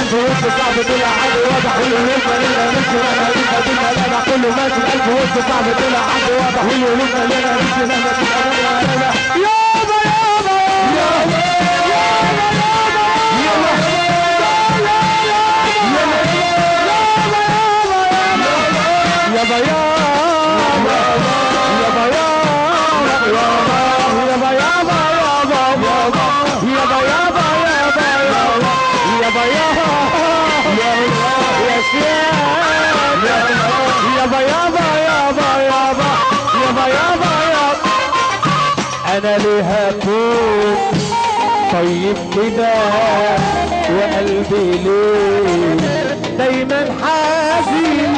الف وسط صعب طلع عادي واضح والقلوب مليانه مش مهما تبقى بالملامح كله ماشي الف وسط صعب طلع عادي واضح والقلوب مليانه مش مهما تبقى بالملامح يابا يابا يابا يابا يابا انا ليه هكون طيب كده وقلبي ليه دايما حزين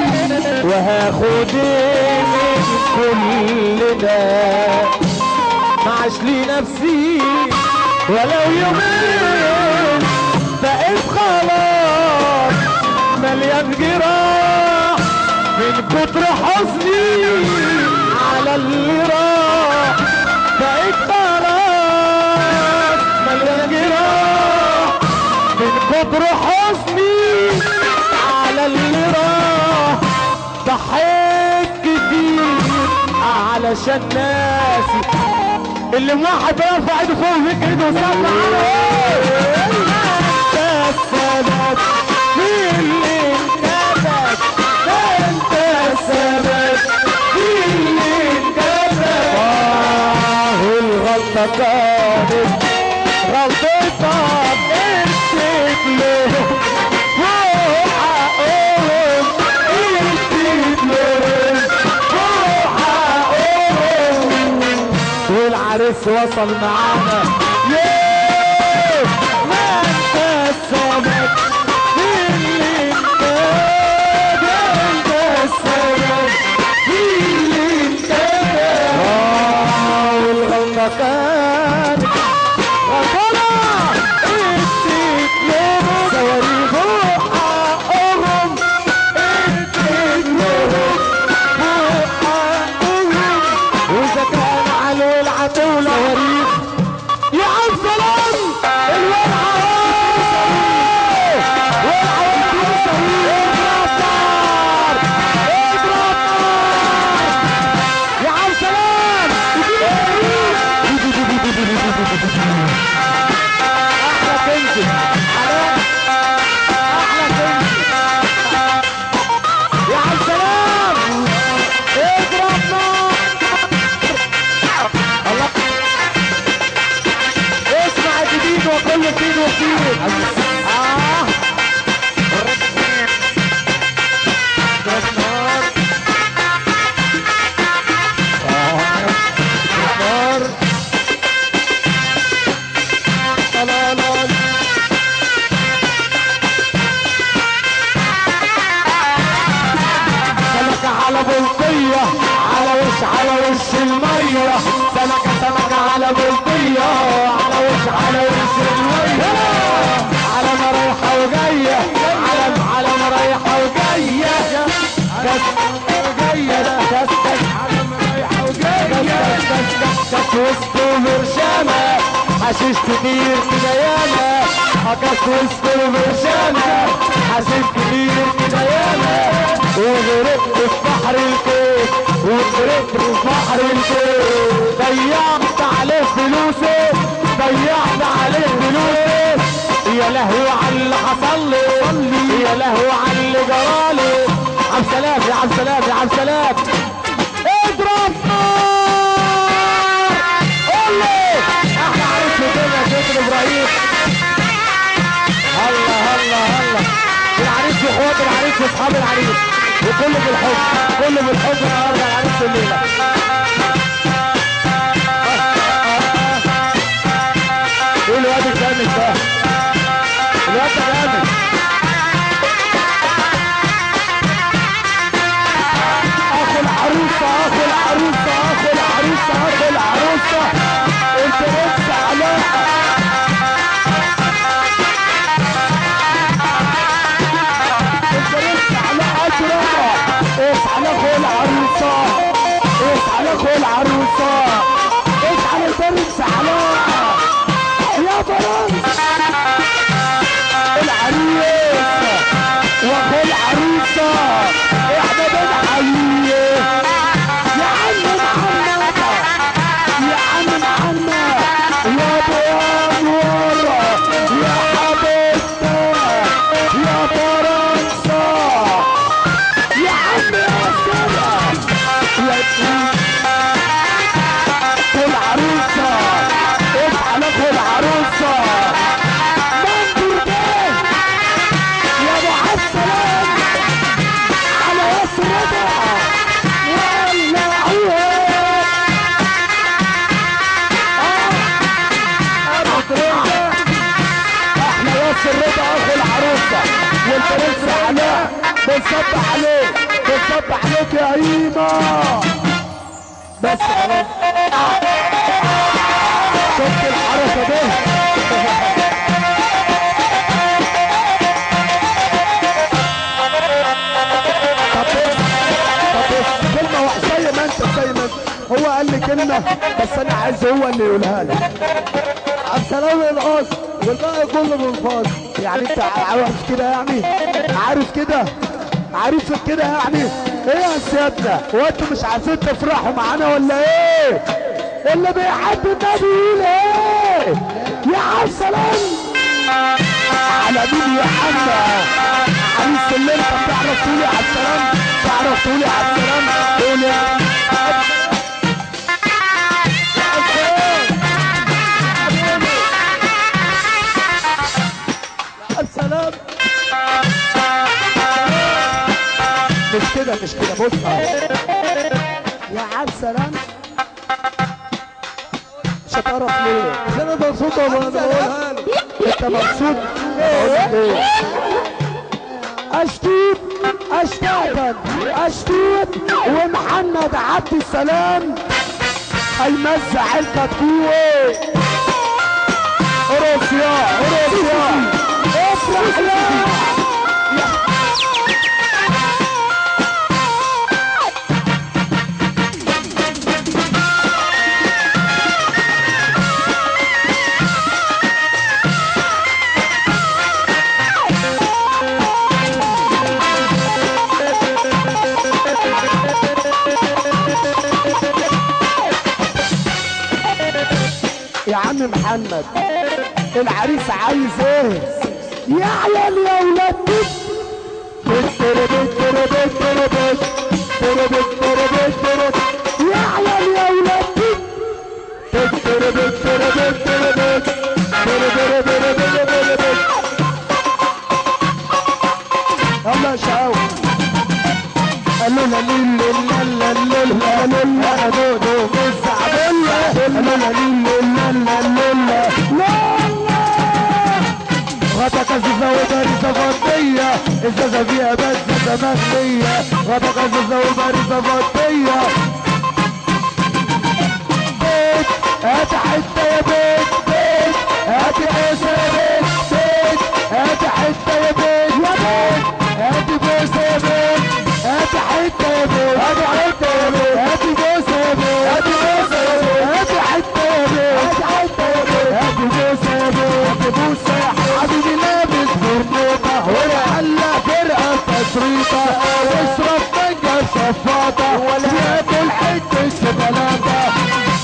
وهاخد من كل ده معاش لي نفسي ولو يومين بقيت خلاص مليان جراح من كتر حزني على اللي راح بقيت خلاص مليان جراح من كتر حزني على اللي راح ضحيت كتير علشان ناسي اللي واحد رافع ايده فوق هيك ايده وسمع على انت السبب في اللي انكتب انت السبب في اللي انكتب والغلطة كانت غلطتك اديت لهم فوق حقهم اديت لهم فوق حقهم والعريس وصل معانا ياه ما انت السبب في اللي انكتب انت السبب في اللي انكتب والغلطة كانت غلطانة اديت لهم صواريخ فوق حقهم اديت لهم فوق حقهم واذا كان على الولعة تولع صواريخ يا عم سلام الولعة ولعة اضرب نار اضرب نار يا عم سلام احلى كنزي علاء احلى كنزي يا عم سلام اضرب نار الله اسمع الجديد وكل جديد وجديد اضرب نار نار لا لا سمكة على بلطية على وش المية سمكة على بلطية على وش المية علم رايحة وجاية علم رايحة وجاية كاس علم رايحة وجاية كاس وسط برشامة حشيش كتير كده ياما كاس وسط برشامة حشيش كتير كده ياما وغرقت في بحر الكيف وغرقت في بحر الكيف ضيعت عليه فلوسي يا لهوي على اللي حصل لي يا لهوي على اللي جرالي عم سلام يا عم سلام يا عم سلام اضرب نار قول لي احنا عريس الدنيا سيد ابراهيم هلا العريس واخوات العريس واصحاب العريس وكله بالحب النهارده العريس الليله ايه الواد الجامد ده الواد ده جامد اخو العروسه انت لسه علاقه اصحى لاخو العروسه بنصب عليك بنصب عليك يا هيما. بس خلاص شفت الحركه دي. كلمة واحدة زي ما انت هو قال لي كلمة بس انا عايز هو اللي يقولها لي. عبد السلام القصر والباقي كله بالفاضي. يعني انت عارف كده يعني عارف كده عارف كده يعني ايه يا سيادنا؟ هو انتوا مش عايزين تفرحوا معانا ولا ايه؟ اللي بيحب النبي يقول ايه؟ يا عبد السلام على مين يا حمد؟ عريس اللي انت بتعرف تقول يا عبد السلام؟ تعرف تقول يا عبد السلام؟ قول يا السلام. مش كده مش كده بص يا عبد السلام مش هتعرف ليه؟ مش انا مبسوط ولا انا بقولها له؟ انت مبسوط؟ ايه؟ اشتيت اشتيت ومحمد عبد السلام هيمزع الكتكوت. روسيا افرح يا عم محمد. العريس عايز ايه؟ يا عيال يا ولاد يا عيال يا ولاد يلا يا شاو. قالوا لا ليل لا لا لا لا لا دودو بالزعبله. قالوا لا ليل لا لا لا لا غطا زوزة وبارزة فضية الزازة فيها بزة مخلية. غطا زوزة وبارزة فضية بيت هات حتة يا بيت هات بوسة يا بيت هات حتة يا بيت هات بوسة يا بيت هات حتة يا بيت هات حتة يا بيت هات بوسة يا بيت هات بوسة يا بيت هات حتة يا بيت هات حتة يا بيت هات بوسة يا بيت هات بوسة يا حبيبي. لابس برنيطة والحلة فرقة تشريطة واشرب فنجر شفاطة وياكل حتة شوكولاتة.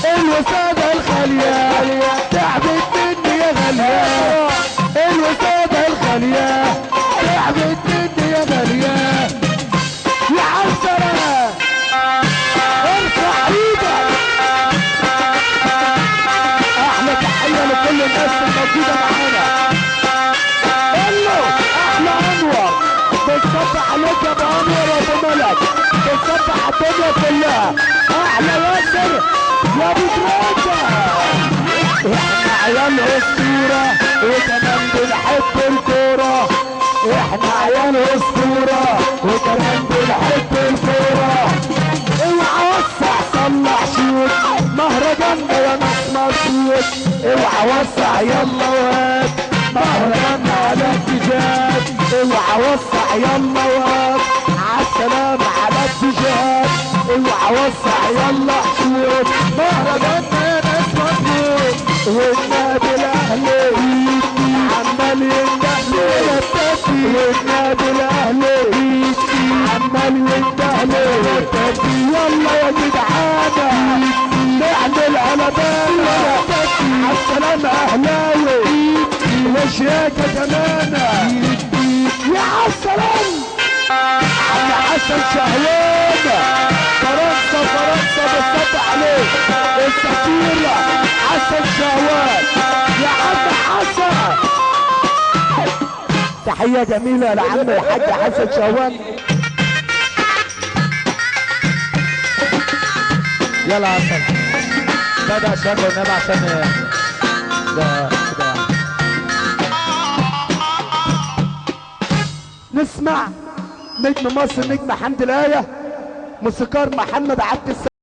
الوسادة الخالية تعبت مني يا غالية. الوسادة الخالية تعبت مني يا غالية. يا عسلامة ارفع ايدك. احلى تحية لكل الناس الموجودة معانا. احلى انور بتصب عليك يا ابو انور يا ابو ملك بتصب على الدنيا كلها. احلى ياسر يا ابو تريكه. احنا عيال اسطوره وكمان بنحب الكوره. احنا عيال اسطوره وكمان بنحب الكوره. اوعى وسع صلح شوت مهرجاننا يا ناس مبسوط. اوعى وسع يلا وهات مهرجان على اتجاه. اوعى وسع يلا وهات عالسلام على اتجاه. اوعى وسع يلا شوت مهرجاننا يا ناس مبسوط. والنادي الاهلي عمال يندهلي والنادي الاهلي عمال يندهلي. يلا يا جدعانه نعمل على بالنا عالسلام اهلاوي وشياكه كمانه. يا عالسلام عم حسن شهوان فرنسا بالصب عليك السفير حسن شهوان. يا عم حسن تحيه جميله لعم الحاج حسن شهوان. يلا عسل ده عشان والنبي عشان ده كده. نجم مصر نجم حمد الايه، موسيقار محمد عبد السلام.